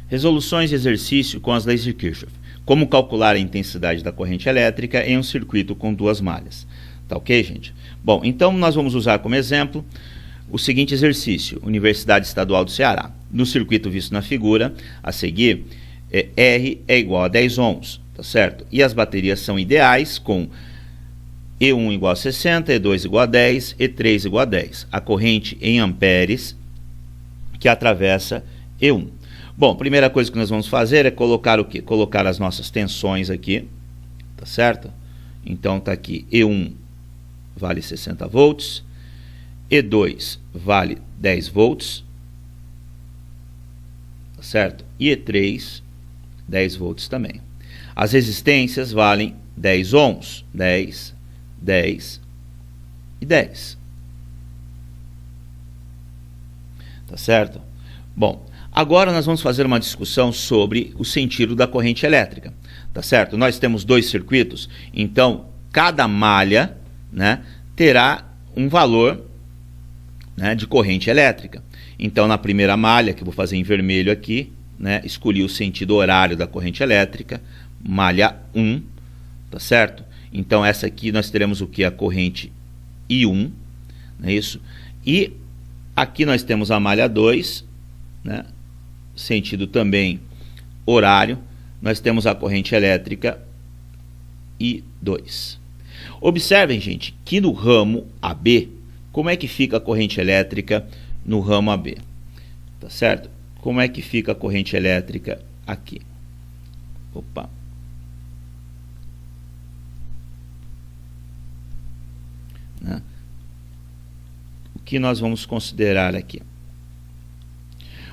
Resoluções de exercício com as leis de Kirchhoff. Como calcular a intensidade da corrente elétrica em um circuito com duas malhas. Tá ok, gente? Bom, então nós vamos usar como exemplo o seguinte exercício. Universidade Estadual do Ceará. No circuito visto na figura, a seguir, R é igual a 10 ohms, tá certo? E as baterias são ideais com E1 igual a 60, E2 igual a 10, E3 igual a 10. A corrente em amperes que atravessa E1. Bom, a primeira coisa que nós vamos fazer é colocar o quê? Colocar as nossas tensões aqui, tá certo? Então tá aqui, E1 vale 60 volts, E2 vale 10 volts, tá certo? E E3, 10 volts também. As resistências valem 10 ohms, 10, 10 e 10. Tá certo? Bom, agora nós vamos fazer uma discussão sobre o sentido da corrente elétrica, tá certo? Nós temos dois circuitos, então cada malha, né, terá um valor, né, de corrente elétrica. Então na primeira malha, que eu vou fazer em vermelho aqui, né, escolhi o sentido horário da corrente elétrica, malha 1, tá certo? Então essa aqui nós teremos o que? A corrente I1, não é isso? E aqui nós temos a malha 2, né, sentido também horário, nós temos a corrente elétrica I2. Observem, gente, que no ramo AB, como é que fica a corrente elétrica no ramo AB? Tá certo? Como é que fica a corrente elétrica aqui? Opa. Né? O que nós vamos considerar aqui?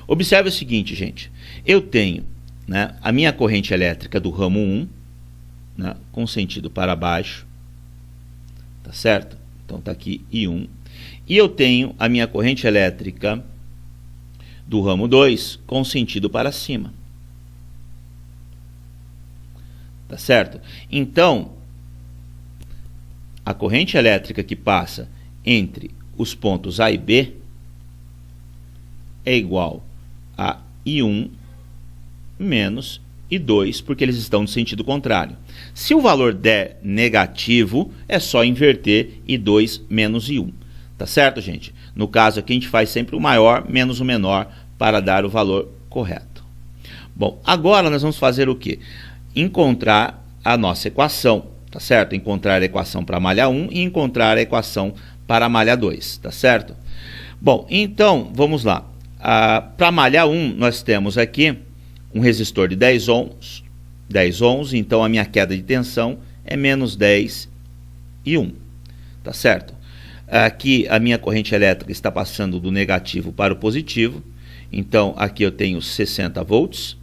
Observe o seguinte, gente. Eu tenho, né, a minha corrente elétrica do ramo 1, né, com sentido para baixo, tá certo? Então tá aqui I1. E eu tenho a minha corrente elétrica do ramo 2 com sentido para cima. Tá certo? Então, a corrente elétrica que passa entre os pontos A e B é igual a I1 menos I2, porque eles estão no sentido contrário. Se o valor der negativo, é só inverter I2 menos I1. Tá certo, gente? No caso aqui a gente faz sempre o maior menos o menor para dar o valor correto. Bom, agora nós vamos fazer o quê? Encontrar a nossa equação, tá certo? Encontrar a equação para a malha 1 e encontrar a equação para a malha 2, tá certo? Bom, então, vamos lá. Para a malha 1, nós temos aqui um resistor de 10 ohms, então a minha queda de tensão é menos 10 e 1, tá certo? Aqui a minha corrente elétrica está passando do negativo para o positivo, então aqui eu tenho 60 volts,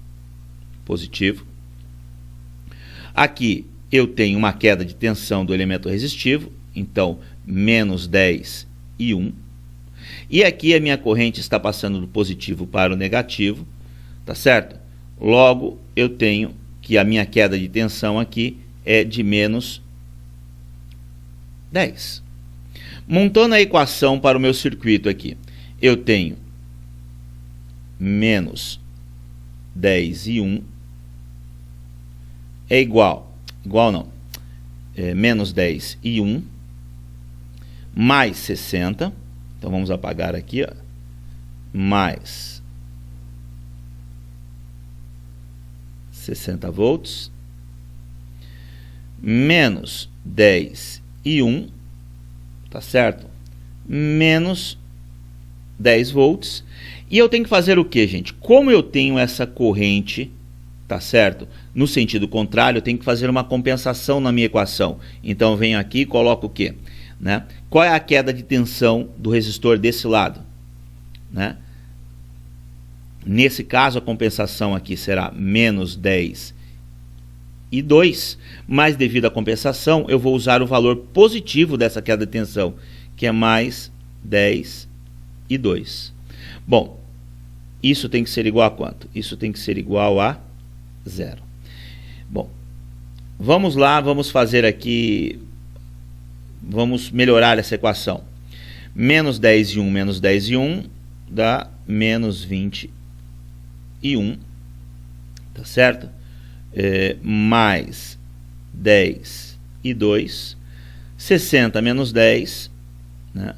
positivo. Aqui eu tenho uma queda de tensão do elemento resistivo, então menos 10 e 1. E aqui a minha corrente está passando do positivo para o negativo, tá certo? Logo, eu tenho que a minha queda de tensão aqui é de menos 10. Montando a equação para o meu circuito aqui, eu tenho menos 10 e 1 é menos 10 e 1 mais 60. Então vamos apagar aqui, ó, mais 60 volts, menos 10 e 1, tá certo? Menos 10 volts. E eu tenho que fazer o que, gente? Como eu tenho essa corrente, tá certo? No sentido contrário, eu tenho que fazer uma compensação na minha equação. Então eu venho aqui e coloco o quê? Né? Qual é a queda de tensão do resistor desse lado? Né? Nesse caso, a compensação aqui será menos 10 e 2, mas devido à compensação, eu vou usar o valor positivo dessa queda de tensão, que é mais 10 e 2. Bom, isso tem que ser igual a quanto? Isso tem que ser igual a 0. Bom, vamos lá, vamos fazer aqui... Vamos melhorar essa equação. Menos 10 e 1 menos 10 e 1 dá menos 21. tá certo? Mais 10 e 2, 60 menos 10, né,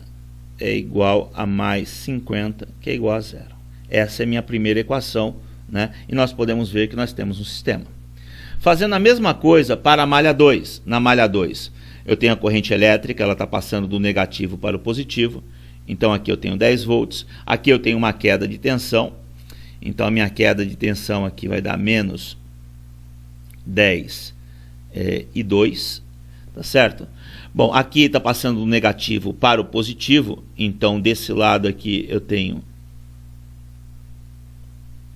é igual a mais 50, que é igual a zero. Essa é a minha primeira equação, né, e nós podemos ver que nós temos um sistema. Fazendo a mesma coisa para a malha 2. Na malha 2, eu tenho a corrente elétrica, ela está passando do negativo para o positivo. Então aqui eu tenho 10 volts, aqui eu tenho uma queda de tensão. Então a minha queda de tensão aqui vai dar menos 10 e 2, tá certo? Bom, aqui está passando do negativo para o positivo, então desse lado aqui eu tenho,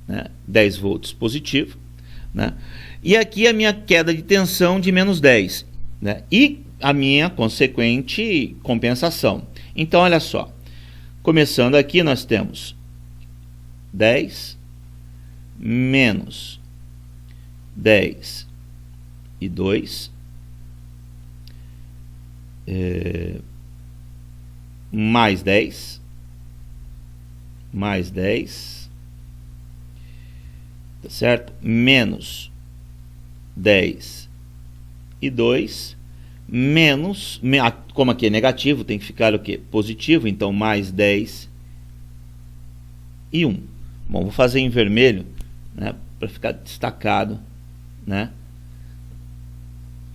né, 10 volts positivo, né? E aqui a minha queda de tensão de menos 10, né? E a minha consequente compensação. Então olha só, começando aqui nós temos 10 menos 10 e 2, mais 10, tá certo? Menos 10 e 2, menos, como aqui é negativo, tem que ficar o quê? Positivo, então mais 10 e 1. Bom, vou fazer em vermelho, né, para ficar destacado, né,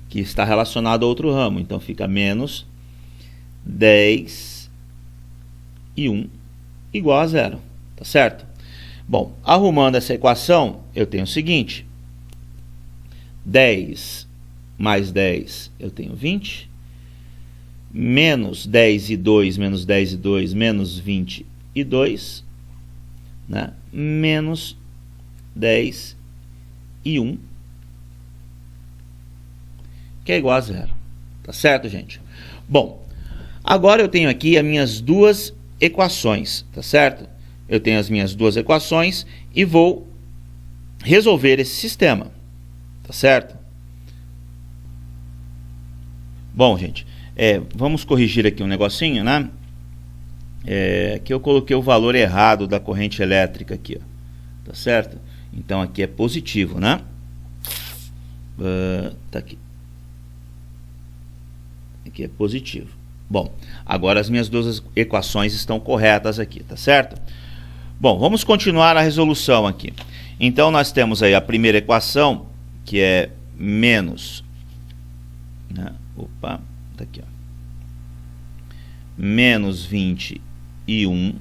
que está relacionado a outro ramo. Então fica menos 10 e 1 igual a zero, tá certo? Bom, arrumando essa equação, eu tenho o seguinte: 10 mais 10 eu tenho 20, menos 10 e 2, menos 10 e 2, menos 20 e 2, né? Menos 10 e 1, que é igual a zero, tá certo, gente? Bom, agora eu tenho aqui as minhas duas equações, tá certo? Eu tenho as minhas duas equações e vou resolver esse sistema, tá certo? Bom, gente, vamos corrigir aqui um negocinho, né? Que eu coloquei o valor errado da corrente elétrica aqui, ó, tá certo? Então aqui é positivo, né? Tá aqui. Aqui é positivo. Bom, agora as minhas duas equações estão corretas aqui, tá certo? Bom, vamos continuar a resolução aqui. Então nós temos aí a primeira equação, que é menos, né? Opa, tá aqui, ó. Menos 21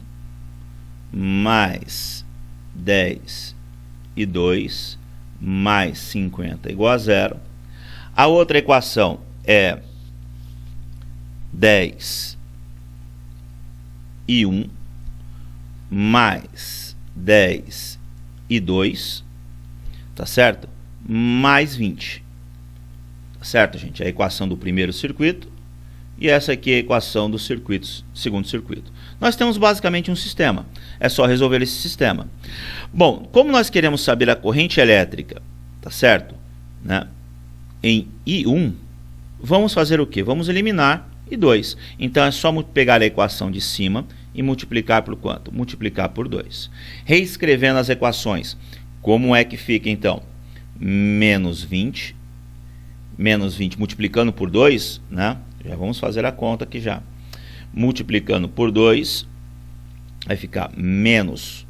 mais 10 e 2 mais 50 igual a zero. A outra equação é 10 e 1 mais 10 e 2, tá certo? Mais 20. Tá certo, gente? A equação do primeiro circuito e essa aqui é a equação do segundo circuito. Nós temos basicamente um sistema. É só resolver esse sistema. Bom, como nós queremos saber a corrente elétrica, tá certo? Né? Em I1, vamos fazer o quê? Vamos eliminar I2. Então é só pegar a equação de cima e multiplicar por quanto? Multiplicar por 2. Reescrevendo as equações, como é que fica então? Menos 20 multiplicando por 2, né? Já vamos fazer a conta aqui já. Multiplicando por 2, vai ficar menos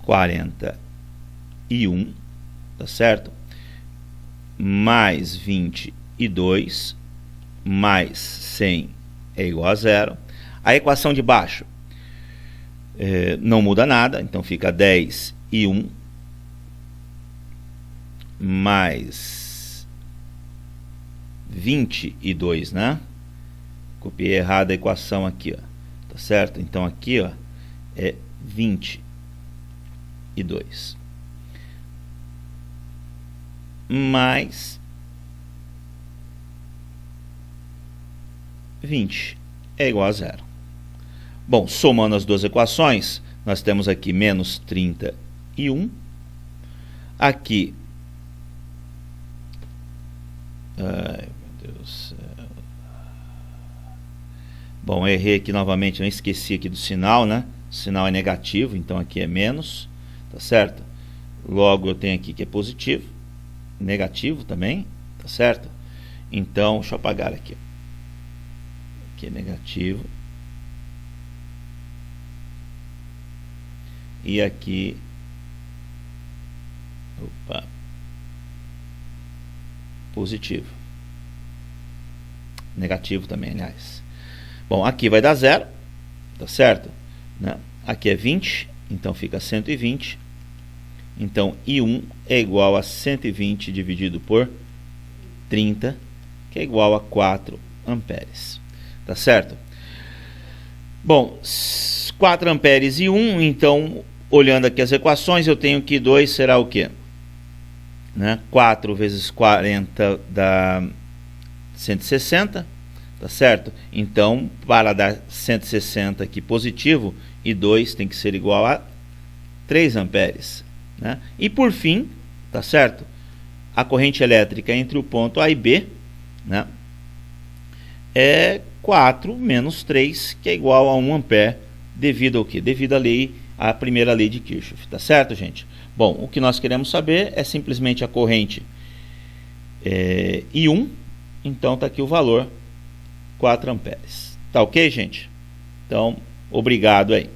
41, tá certo? Mais 22, mais 100 é igual a zero. A equação de baixo não muda nada, então fica 10 e 1 mais 22, né? Copiei errado a equação aqui, ó. Tá certo? Então aqui, ó, é 22 mais 20 é igual a zero. Bom, somando as duas equações, nós temos aqui menos 31, aqui, ai meu Deus do céu. Bom, errei aqui novamente, não esqueci aqui do sinal, né? O sinal é negativo, então aqui é menos, tá certo? Logo eu tenho aqui que é positivo, negativo também, tá certo? Então, deixa eu apagar aqui. Aqui é negativo. E aqui, opa, positivo. Negativo também, aliás. Bom, aqui vai dar 0, tá certo? Né? Aqui é 20, então fica 120. Então, I1 é igual a 120 dividido por 30, que é igual a 4 amperes. Tá certo? Bom, 4 amperes e 1, então, olhando aqui as equações, eu tenho que 2 será o quê? Né? 4 vezes 40 dá 160, tá certo? Então, para dar 160 aqui positivo, e 2 tem que ser igual a 3 amperes. Né? E por fim, tá certo? A corrente elétrica entre o ponto A e B, né, é 4 menos 3, que é igual a 1 ampere, devido ao quê? Devido à primeira lei de Kirchhoff, tá certo, gente? Bom, o que nós queremos saber é simplesmente a corrente I1, então está aqui o valor, 4 amperes. Tá ok, gente? Então, obrigado aí.